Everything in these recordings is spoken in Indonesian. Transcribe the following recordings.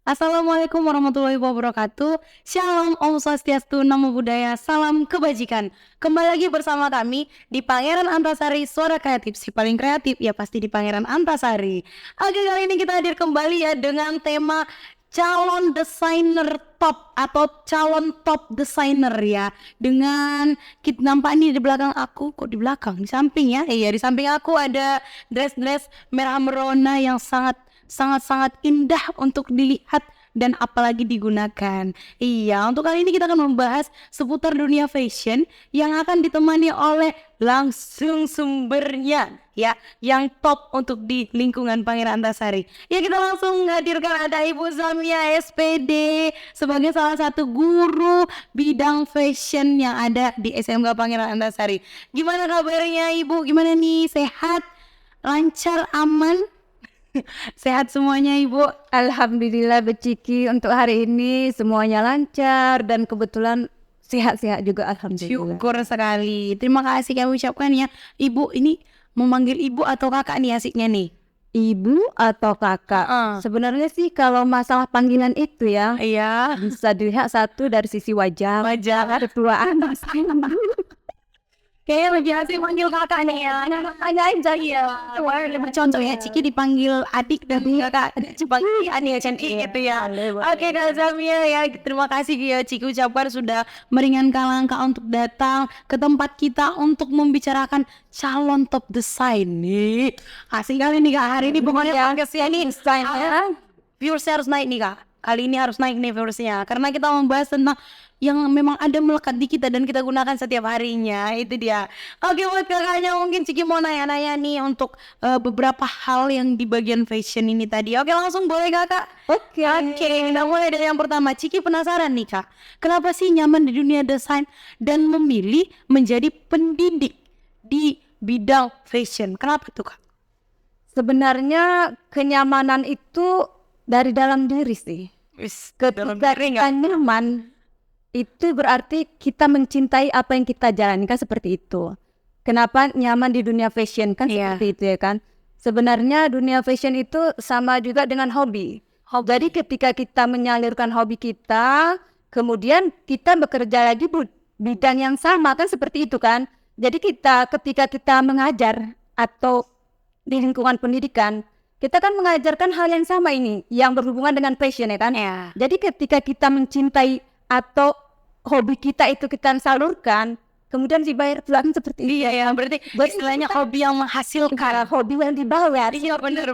Assalamualaikum warahmatullahi wabarakatuh. Shalom, Om Swastiastu, Namo Buddhaya, salam kebajikan. Kembali lagi bersama kami di Pangeran Antasari, Suara Kreatif. Si paling kreatif ya pasti di Pangeran Antasari. Oke, kali ini kita hadir kembali ya dengan tema calon desainer top atau calon top desainer ya. Dengan kita nampak nih di belakang aku, kok di belakang, di samping ya. Iya, di samping aku ada dress merah merona yang sangat indah untuk dilihat dan apalagi digunakan. Iya, untuk kali ini kita akan membahas seputar dunia fashion yang akan ditemani oleh langsung sumbernya ya, yang top untuk di lingkungan Pangeran Antasari. Ya, kita langsung hadirkan ada Ibu Zamia SPD sebagai salah satu guru bidang fashion yang ada di SMK Pangeran Antasari. Gimana kabarnya Ibu? Gimana nih? Sehat? Lancar? Aman? Sehat semuanya Ibu? Alhamdulillah Beciki, untuk hari ini semuanya lancar dan kebetulan sehat-sehat juga, alhamdulillah. Syukur sekali. Terima kasih kami ucapkan ya. Ibu ini memanggil ibu atau kakak nih asiknya nih? Ibu atau kakak? Sebenarnya sih kalau masalah panggilan itu ya, Iya. bisa dilihat satu dari sisi wajah, ketuaan. Kayaknya lebih asik manggil kakak nih ya. Anak aja ya. Lebih contoh ya, Ciki dipanggil adik dan kakak dipanggil adik gitu ya. Oke Kak Zamia ya, terima kasih ya Ciki ucapkan sudah meringankan langkah untuk datang ke tempat kita untuk membicarakan calon top desain nih. Asik kali nih Kak, hari ini pokoknya podcastnya nih viewersnya harus naik nih Kak. Kali ini harus naik nih viewersnya karena kita membahas tentang yang memang ada melekat di kita dan kita gunakan setiap harinya. Itu dia. Oke, buat kakaknya mungkin Ciki mau nanya-nanya nih untuk beberapa hal yang di bagian fashion ini tadi. Oke, langsung boleh kakak? Oke, kita mulai dari yang pertama. Ciki penasaran nih kak, kenapa sih nyaman di dunia desain dan memilih menjadi pendidik di bidang fashion? Kenapa tuh kak? Sebenarnya kenyamanan itu dari dalam diri sih. Ketika kita nyaman, itu berarti kita mencintai apa yang kita jalani, kan seperti itu. Kenapa nyaman di dunia fashion kan seperti itu ya kan. Sebenarnya dunia fashion itu sama juga dengan hobi. Jadi ketika kita menyalurkan hobi kita, kemudian kita bekerja lagi bidang yang sama kan seperti itu kan. Jadi ketika kita mengajar atau di lingkungan pendidikan, kita kan mengajarkan hal yang sama ini, yang berhubungan dengan fashion ya kan. Jadi ketika kita mencintai atau hobi kita itu kita salurkan, kemudian dibayar pulang seperti itu. Iya ya, berarti istilahnya hobi yang menghasilkan, hobi yang dibayar. Iya benar.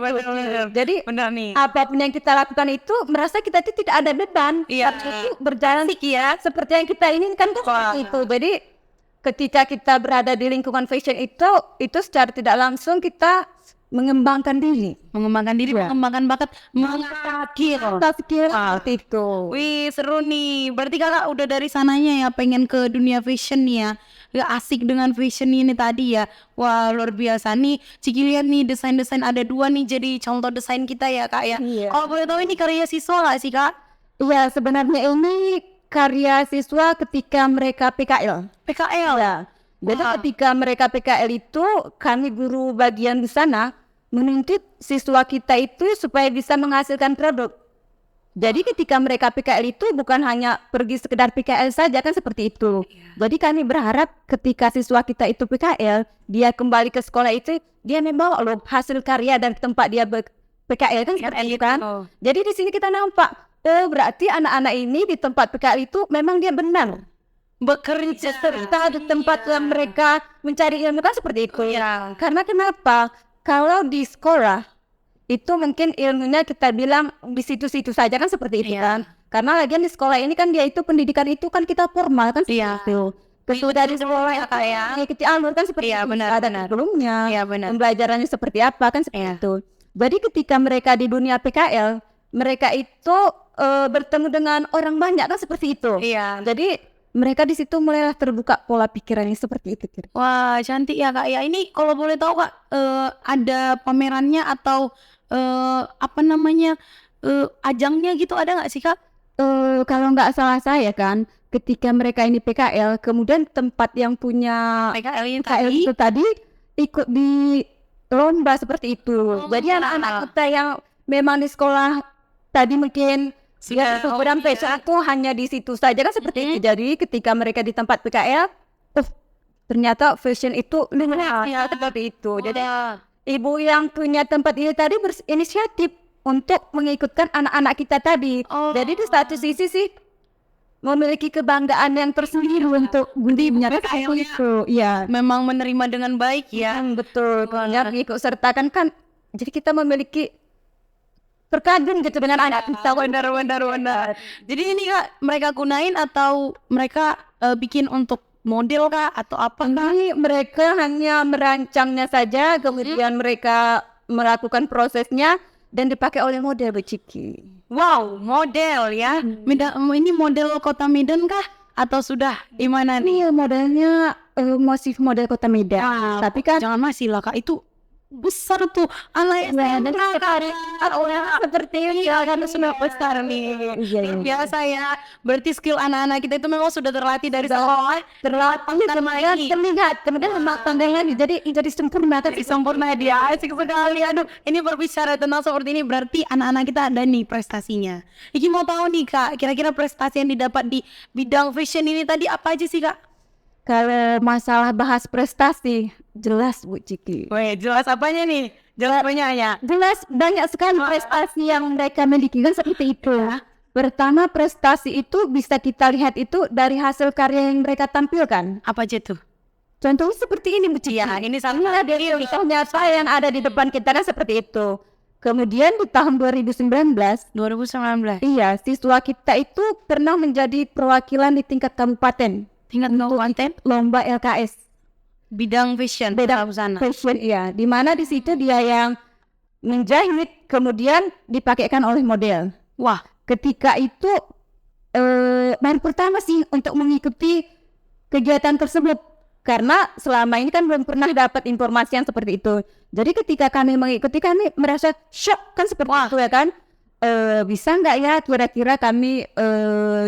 Jadi benar nih. Apapun yang kita lakukan itu merasa kita itu tidak ada beban. Iya. Itu berjalan ya seperti yang kita inginkan seperti itu. Jadi ketika kita berada di lingkungan fashion itu secara tidak langsung kita mengembangkan diri, mengembangkan bakat, mengasah skill itu. Wih, seru nih. Berarti kakak udah dari sananya ya pengen ke dunia fashion nih ya asik dengan fashion ini tadi ya. Wah, luar biasa nih. Ciki lihat nih desain-desain ada 2 nih jadi contoh desain kita ya kak ya. Kalau boleh tahu ini karya siswa nggak sih kak? Iya, sebenarnya ini karya siswa ketika mereka PKL ya. Jadi ketika mereka PKL itu, kami guru bagian di sana menuntut siswa kita itu supaya bisa menghasilkan produk. Jadi ketika mereka PKL itu bukan hanya pergi sekedar PKL saja kan seperti itu. Jadi kami berharap ketika siswa kita itu PKL, dia kembali ke sekolah itu, dia membawa loh hasil karya dan tempat dia PKL kan seperti itu kan. Jadi di sini kita nampak, berarti anak-anak ini di tempat PKL itu memang dia benar bekerja serta di tempat yang mereka mencari ilmu kan seperti itu. Karena kenapa? Kalau di sekolah itu mungkin ilmunya kita bilang di situ-situ saja kan seperti itu kan. Karena lagian di sekolah ini kan dia itu pendidikan itu kan kita formal kan seperti itu. Kesudah di sekolah ya kayak kita alur kan seperti itu. Ada kurikulumnya, pembelajarannya seperti apa kan seperti itu. Jadi ketika mereka di dunia PKL, mereka itu bertemu dengan orang banyak kan seperti itu. Jadi mereka di situ mulailah terbuka pola pikirannya seperti itu. Wah, cantik ya kak ya. Ini kalau boleh tahu kak, ada pamerannya atau ajangnya gitu ada nggak sih kak? Kalau nggak salah saya kan, ketika mereka ini PKL, kemudian tempat yang punya PKL itu tadi ikut di lomba seperti itu. Jadi anak-anak kita yang memang di sekolah tadi mungkin Ya, program fashion itu hanya di situ saja kan seperti itu. Jadi ketika mereka di tempat PKL, ternyata fashion itu luar seperti itu. Jadi ibu yang punya tempat ini tadi berinisiatif untuk mengikutkan anak-anak kita tadi. Jadi di satu sisi sih memiliki kebanggaan yang tersendiri untuk menyatakan itu. Ya, Memang menerima dengan baik ya. betul. Yang ikut sertakan kan, jadi kita memiliki terkagum gitu dengan anak kita. Benar. Jadi ini Kak, mereka gunain atau mereka bikin untuk model Kak atau apa Kak? Ini mereka hanya merancangnya saja, kemudian mereka melakukan prosesnya dan dipakai oleh model Bu Ciki. Wow, model ya. Ini model Kota Medan kah? Atau sudah di mana nih? Ini modelnya masih model Kota Medan. Tapi kan Jangan masih lah Kak, itu besar tuh anak dan seperti ini ya, karena sudah besar nih. Iya. Biasa ya. Berarti skill anak-anak kita itu memang sudah terlatih dari sekolah. terlihat kemudian matangnya jadi sempurna Sempurna dia, asik sekali. Aduh, ini berbicara tentang seperti ini berarti anak-anak kita ada nih prestasinya. Iki mau tahu nih Kak, kira-kira prestasi yang didapat di bidang fashion ini tadi apa aja sih Kak? Kalau masalah bahas prestasi jelas Bu Ciki. Weh, jelas apanya nih? Jelas apanya? Jelas banyak sekali prestasi yang mereka miliki kan seperti itu ya. Pertama prestasi itu bisa kita lihat itu dari hasil karya yang mereka tampilkan. Apa aja tuh? Contohnya seperti ini Bu Ciki. Ya, ini sama dari contohnya saya yang ada di depan kita kan seperti itu. Kemudian di tahun 2019, 2019. iya, siswa kita itu pernah menjadi perwakilan di tingkat kabupaten. Tingkat kabupaten Lomba LKS. bidang fashion, Bidang busana. fashion, iya. Di mana di situ dia yang menjahit, kemudian dipakaikan oleh model. Wah, Ketika itu baru pertama sih untuk mengikuti kegiatan tersebut. Karena selama ini kan belum pernah dapat informasi yang seperti itu. Jadi ketika kami mengikuti, kami merasa shock kan seperti itu ya kan. Bisa nggak ya kira-kira kami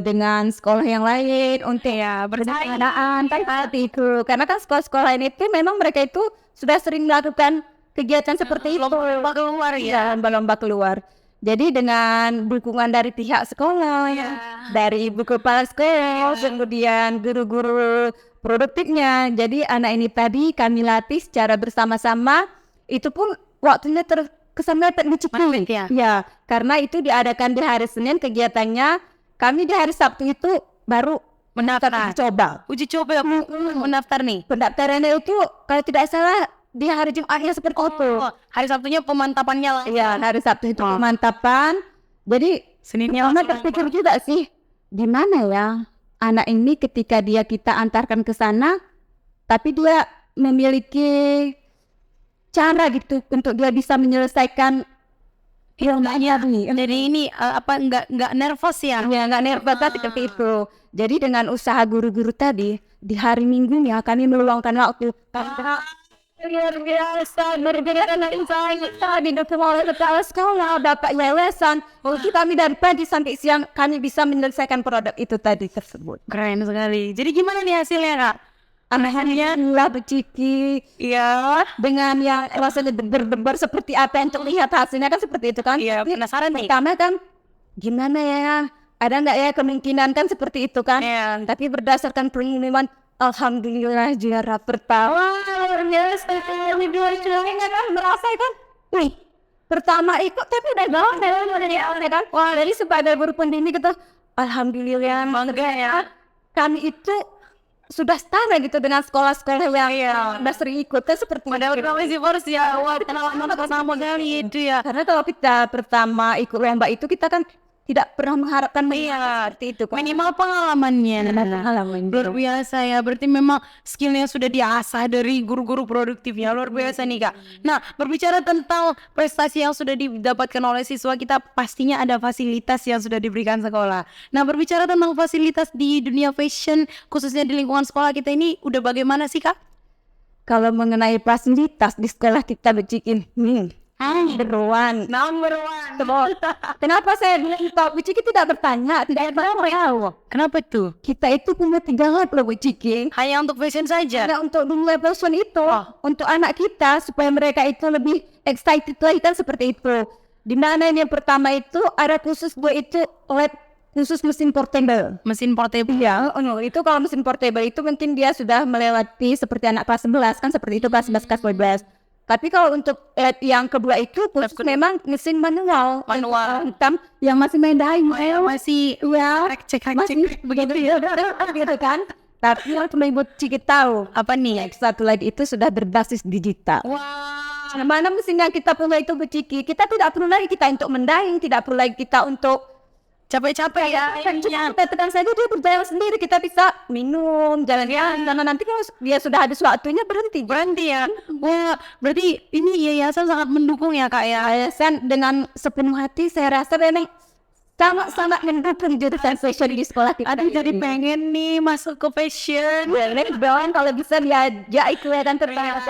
dengan sekolah yang lain untuk bersaing kan seperti itu. Karena kan sekolah-sekolah ini itu memang mereka itu sudah sering melakukan kegiatan seperti itu. lomba keluar ya. Lomba keluar. Jadi dengan dukungan dari pihak sekolah, dari ibu kepala sekolah, kemudian guru-guru produktifnya. Jadi anak ini tadi kami latih secara bersama-sama. Itu pun waktunya kesan dapat dicukupi ya, karena itu diadakan di hari Senin kegiatannya. Kami di hari Sabtu itu baru Mendaftar. Uji coba mendaftar nih. Pendaftarannya itu kalau tidak salah di hari Jumatnya seperti itu. Hari Sabtunya pemantapannya lah. Iya, hari Sabtu itu pemantapan. Jadi Seninnya Mama terpikir juga sih, di mana ya anak ini ketika kita antarkan ke sana, tapi dia memiliki cara gitu untuk dia bisa menyelesaikan ilmunya nih. Jadi ini nggak nervous ya? Ya nggak nervous seperti itu. Jadi dengan usaha guru-guru tadi di hari Minggunya kami meluangkan waktu. Luar biasa, berbeda saya didukung oleh kepala sekolah, dapat yayasan. Jadi kami dari pagi sampai siang kami bisa menyelesaikan produk itu tadi tersebut. Keren sekali. Jadi gimana nih hasilnya Kak? Anahannya lah beciki, Iya. dengan yang rasanya berdebar seperti apa yang terlihat hasilnya kan seperti itu kan. Iya, penasaran nih. Pertama kan gimana ya, ada nggak ya kemungkinan kan seperti itu kan. Tapi berdasarkan pengumuman, alhamdulillah juara pertama. Luar biasa, ini dua ceweknya kan merasa kan, wih pertama ikut tapi udah gaul kan. Wah dari sebagai guru pendidik itu alhamdulillah Bangga ya. kami itu sudah setara gitu dengan sekolah-sekolah yang udah sering ikut kan seperti Padahal itu. kami sih first ya. Wah, kenalan sama kali itu ya. Karena kalau kita pertama ikut lomba itu kita kan tidak pernah mengharapkan seperti itu kan. Minimal pengalamannya. Pengalaman Luar biasa ya. Berarti memang skillnya sudah diasah dari guru-guru produktif ya. Luar biasa nih Kak. Nah, berbicara tentang prestasi yang sudah didapatkan oleh siswa, kita pastinya ada fasilitas yang sudah diberikan sekolah. Nah, berbicara tentang fasilitas di dunia fashion, khususnya di lingkungan sekolah kita ini, udah bagaimana sih Kak? Kalau mengenai fasilitas di sekolah kita becikin, beruan. Number one. Kenapa saya bilang Pak Bu Ciki tidak bertanya, tidak tahu. Kenapa tuh? Kita itu punya 3 lab loh Bu Ciki. Hanya untuk fashion saja? Nah, untuk dunia fashion itu, untuk anak kita supaya mereka itu lebih excited lagi kan seperti itu. Di mana yang pertama itu ada khusus buat itu lab khusus mesin portable. Mesin portable. Ya, itu kalau mesin portable itu mungkin dia sudah melewati seperti anak kelas 11 kan seperti itu kelas 11 kelas 12. Tapi kalau untuk yang kedua itu khusus memang mesin manual hitam yang masih main dayung. Masih cek begitu ya. Gitu kan. Tapi yang cuma ibu Ciki tahu Apa nih? satu lagi itu sudah berbasis digital. Wah. Mana mesin yang kita punya itu Ciki, kita tidak perlu lagi kita untuk mendayung, tidak perlu lagi kita untuk Capek-capek ya. kita tenang saja dia berjalan sendiri, kita bisa minum jalan-jalan karena nanti kalau dia sudah habis waktunya berhenti ya. Wah, berarti ini yayasan sangat mendukung ya Kak ya. yayasan dengan sepenuh hati saya rasa memang sangat mendukung jurusan fashion di sekolah kita. Aduh jadi pengen nih masuk ke fashion. Bawaan kalau bisa diajak kelihatan terbang.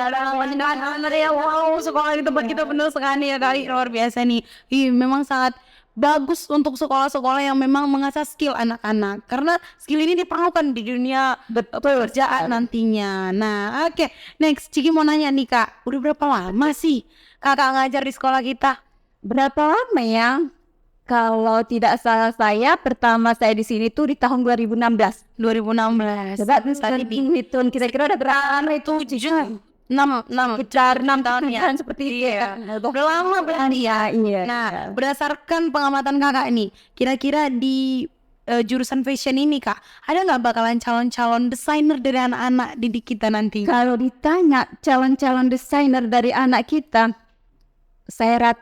Wow, sekolah di tempat kita benar sekali ya kali, luar biasa nih. Memang sangat bagus untuk sekolah-sekolah yang memang mengasah skill anak-anak karena skill ini diperlukan di dunia pekerjaan nantinya. Nah, oke. Next, Ciki mau nanya nih Kak, udah berapa lama sih Kakak ngajar di sekolah kita? Berapa lama ya? Kalau tidak salah saya pertama saya di sini tuh di tahun 2016. 2016. Coba hitung kira-kira ada berapa lama itu? 6 tahun ya seperti itu ya. Udah lama berarti ya. Iya. Nah, berdasarkan pengamatan Kakak nih, kira-kira di jurusan fashion ini Kak, ada nggak bakalan calon-calon desainer dari anak-anak didik kita nanti? Kalau ditanya calon-calon desainer dari anak kita, saya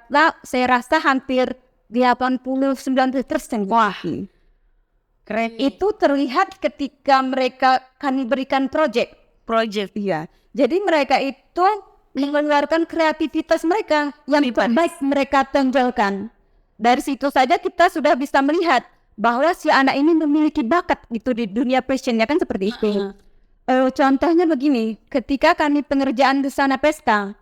rasa hampir 89%. Wah, keren. Itu terlihat ketika mereka kami berikan project. Iya. Jadi mereka itu mengeluarkan kreativitas mereka yang terbaik mereka tonjolkan. Dari situ saja kita sudah bisa melihat bahwa si anak ini memiliki bakat gitu di dunia fashion ya kan seperti itu. Contohnya begini, ketika kami pengerjaan busana pesta,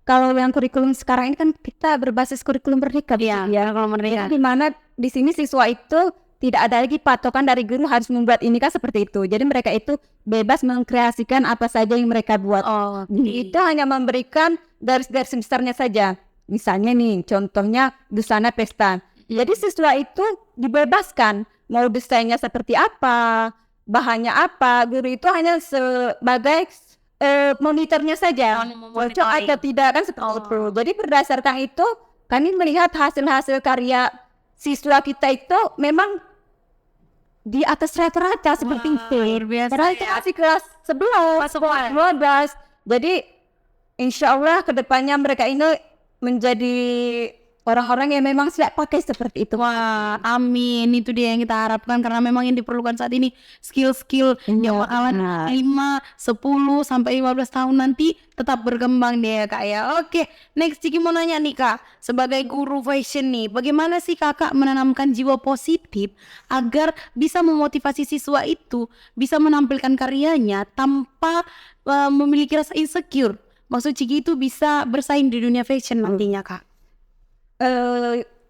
kalau yang kurikulum sekarang ini kan kita berbasis kurikulum merdeka. Iya, kurikulum merdeka. Di mana di sini siswa itu tidak ada lagi patokan dari guru harus membuat ini kan seperti itu. Jadi mereka itu bebas mengkreasikan apa saja yang mereka buat. Itu hanya memberikan garis-garis besarnya saja. Misalnya nih, contohnya busana pesta. Jadi siswa itu dibebaskan mau desainnya seperti apa, bahannya apa. Guru itu hanya sebagai monitornya saja. Cocok atau tidak kan seperti itu. Jadi berdasarkan itu kami melihat hasil-hasil karya siswa kita itu memang di atas rata-rata seperti itu. Luar biasa Itu masih kelas 11, 12. Jadi insya Allah kedepannya mereka ini menjadi orang-orang yang memang siap pakai seperti itu. Wah, amin. Itu dia yang kita harapkan karena memang yang diperlukan saat ini skill-skill yang bakalan 5, 10 sampai 15 tahun nanti tetap berkembang deh ya Kak ya. Oke, next Ciki mau nanya nih Kak, sebagai guru fashion nih, bagaimana sih Kakak menanamkan jiwa positif agar bisa memotivasi siswa itu bisa menampilkan karyanya tanpa memiliki rasa insecure? Maksud Ciki itu bisa bersaing di dunia fashion nantinya Kak.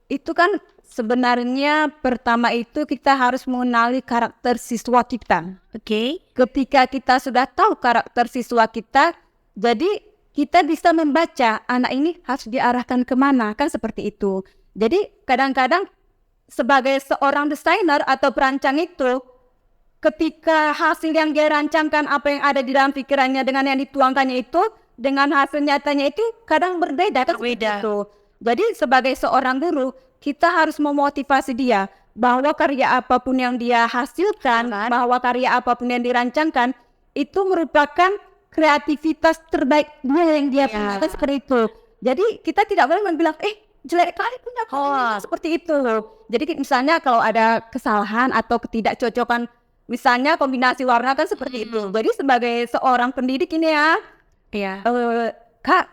Itu kan sebenarnya pertama itu kita harus mengenali karakter siswa kita. Oke. Ketika kita sudah tahu karakter siswa kita, jadi kita bisa membaca anak ini harus diarahkan kemana, kan seperti itu. Jadi kadang-kadang sebagai seorang desainer atau perancang itu, ketika hasil yang dia rancangkan apa yang ada di dalam pikirannya dengan yang dituangkannya itu, dengan hasil nyatanya itu kadang berbeda kan seperti itu. Jadi sebagai seorang guru, kita harus memotivasi dia bahwa karya apapun yang dia hasilkan, bahwa karya apapun yang dirancangkan, itu merupakan kreativitas terbaik dia yang dia punya, seperti itu. Jadi kita tidak boleh bilang, jelek kali punya seperti itu. Jadi misalnya kalau ada kesalahan atau ketidakcocokan, misalnya kombinasi warna kan seperti itu. Jadi sebagai seorang pendidik ini Kak,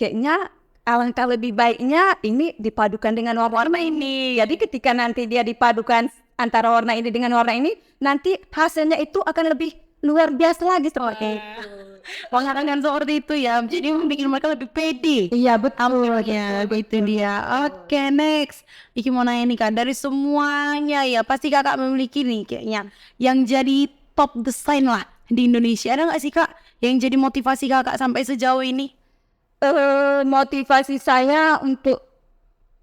kayaknya alangkah lebih baiknya ini dipadukan dengan warna ini. Jadi ketika nanti dia dipadukan antara warna ini dengan warna ini, nanti hasilnya itu akan lebih luar biasa lagi seperti itu. Pengarahan seperti itu ya, jadi membuat mereka lebih pede. Iya betul ya, itu dia. Oke, next. Iki mau nanya nih Kak, dari semuanya ya pasti Kakak memiliki nih kayaknya yang jadi top desain lah di Indonesia. Ada nggak sih Kak yang jadi motivasi Kakak sampai sejauh ini? Motivasi saya untuk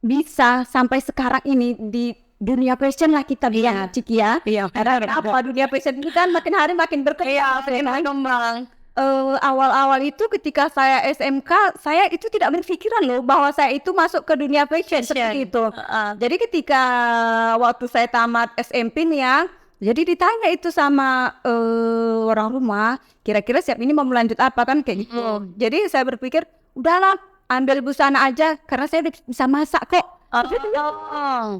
bisa sampai sekarang ini di dunia fashion lah kita bilang Ciki ya. Iya. Karena apa dunia fashion itu kan makin hari makin berkembang. Berkembang. Awal-awal itu ketika saya SMK, saya itu tidak berpikiran loh bahwa saya itu masuk ke dunia fashion seperti itu. Jadi ketika waktu saya tamat SMP nih ya, jadi ditanya itu sama orang rumah, kira-kira siap ini mau melanjut apa kan kayak gitu. Jadi saya berpikir, udahlah ambil busana aja karena saya bisa masak kok.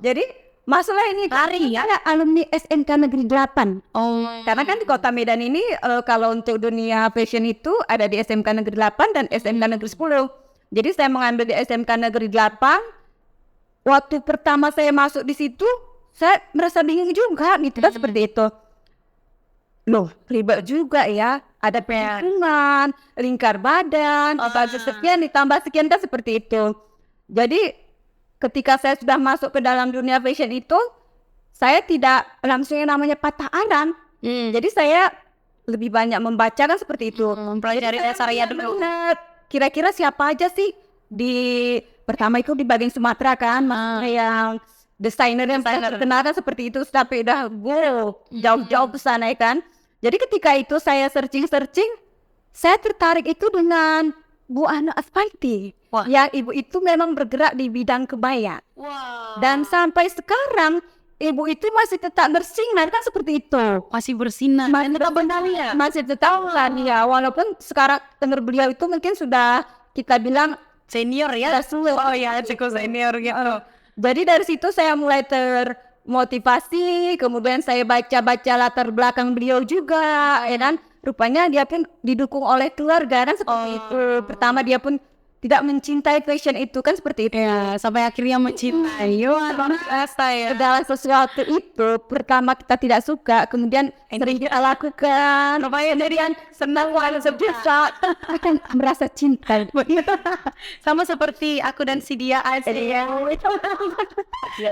Jadi masalah ini saya alumni SMK Negeri 8. Karena kan di Kota Medan ini kalau untuk dunia fashion itu ada di SMK Negeri 8 dan SMK Negeri 10. Jadi saya mengambil di SMK Negeri 8. Waktu pertama saya masuk di situ, saya merasa bingung juga gitu kan seperti itu. Loh, ribet juga ya. Ada perhitungan, lingkar badan, sekian ditambah sekian kan seperti itu. Jadi ketika saya sudah masuk ke dalam dunia fashion itu, saya tidak langsung yang namanya patah arang. Jadi saya lebih banyak membaca kan seperti itu. Mempelajari dasarnya dulu. Kira-kira siapa aja sih pertama itu di bagian Sumatera kan, yang desainer yang terkenal kan seperti itu, tapi udah jauh-jauh ke sana kan. Jadi ketika itu saya searching, saya tertarik itu dengan Bu Ana Aspanti. Ya, ibu itu memang bergerak di bidang kebaya. Dan sampai sekarang ibu itu masih tetap bersinar kan seperti itu. Masih bersinar. Masih tetap ya. Walaupun sekarang dengar beliau itu mungkin sudah kita bilang senior ya. Oh ya, cukup senior gitu. Jadi dari situ saya mulai termotivasi, kemudian saya baca-baca latar belakang beliau juga, ya kan. Rupanya dia pun didukung oleh keluarga kan seperti itu. Pertama dia pun tidak mencintai fashion itu kan seperti itu. Ya, sampai akhirnya mencintai. Segala sesuatu itu pertama kita tidak suka, kemudian sering kita lakukan. Rupanya dari senang sebisa akan merasa cinta. Sama seperti aku dan si dia aja.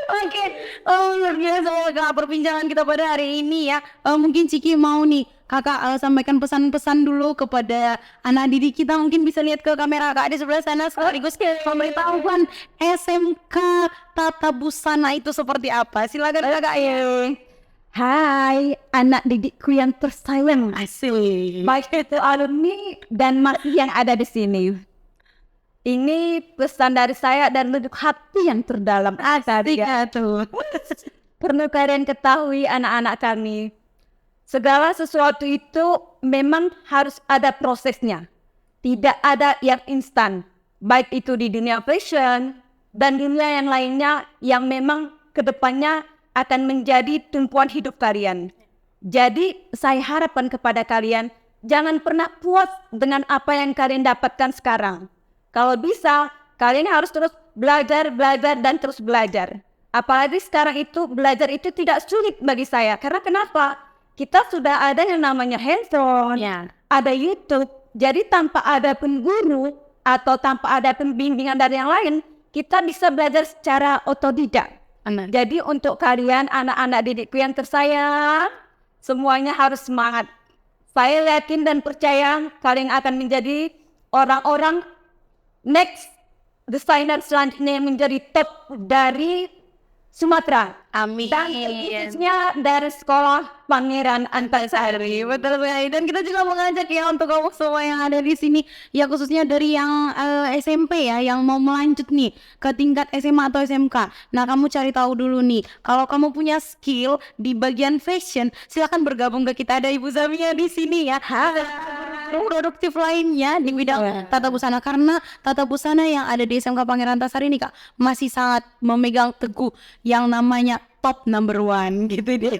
Oke, luar biasa Kak perbincangan kita pada hari ini ya. Mungkin Ciki mau nih Kakak sampaikan pesan-pesan dulu kepada anak didik kita, mungkin bisa lihat ke kamera Kak di sebelah sana sekaligus memberitahukan SMK Tata Busana itu seperti apa. Silakan Kakak ya. Hai anak didikku yang tersayang, Asik. baik itu alumni dan masih yang ada di sini. Ini pesan dari saya dan lubuk hati yang terdalam. Asik ya tuh. Perlu kalian ketahui anak-anak kami, segala sesuatu itu memang harus ada prosesnya. Tidak ada yang instan. Baik itu di dunia fashion dan dunia yang lainnya yang memang kedepannya akan menjadi tumpuan hidup kalian. Jadi saya harapkan kepada kalian, jangan pernah puas dengan apa yang kalian dapatkan sekarang. Kalau bisa, kalian harus terus belajar dan terus belajar. Apalagi sekarang itu belajar itu tidak sulit bagi saya. Karena kenapa? Kita sudah ada yang namanya handphone, ada YouTube. Jadi tanpa ada guru atau tanpa ada pembimbingan dari yang lain, kita bisa belajar secara otodidak. Jadi untuk kalian anak-anak didikku yang tersayang, semuanya harus semangat. Saya yakin dan percaya kalian akan menjadi orang-orang next desainer selanjutnya yang menjadi top dari Sumatera. Amin. Dan khususnya dari sekolah Pangeran Antasari. Betul sekali. Dan kita juga mengajak ya untuk kamu semua yang ada di sini, ya khususnya dari yang SMP ya, yang mau melanjut nih ke tingkat SMA atau SMK. Nah, kamu cari tahu dulu nih, kalau kamu punya skill di bagian fashion, silakan bergabung ke kita. Ada Ibu Zamia di sini ya. Produktif lainnya di bidang tata busana, karena tata busana yang ada di SMK Pangeran Antasari ini Kak masih sangat memegang teguh yang namanya top number 1 gitu deh.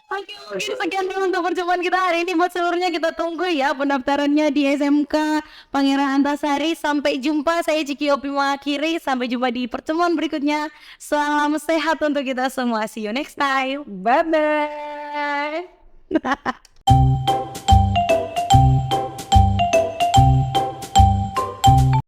Oke, mungkin sekian dulu untuk perjumpaan kita hari ini. Buat seluruhnya kita tunggu ya pendaftarannya di SMK Pangeran Antasari. Sampai jumpa, saya Ciki Opi mengakhiri. Sampai jumpa di pertemuan berikutnya. Salam sehat untuk kita semua. See you next time. Bye-bye.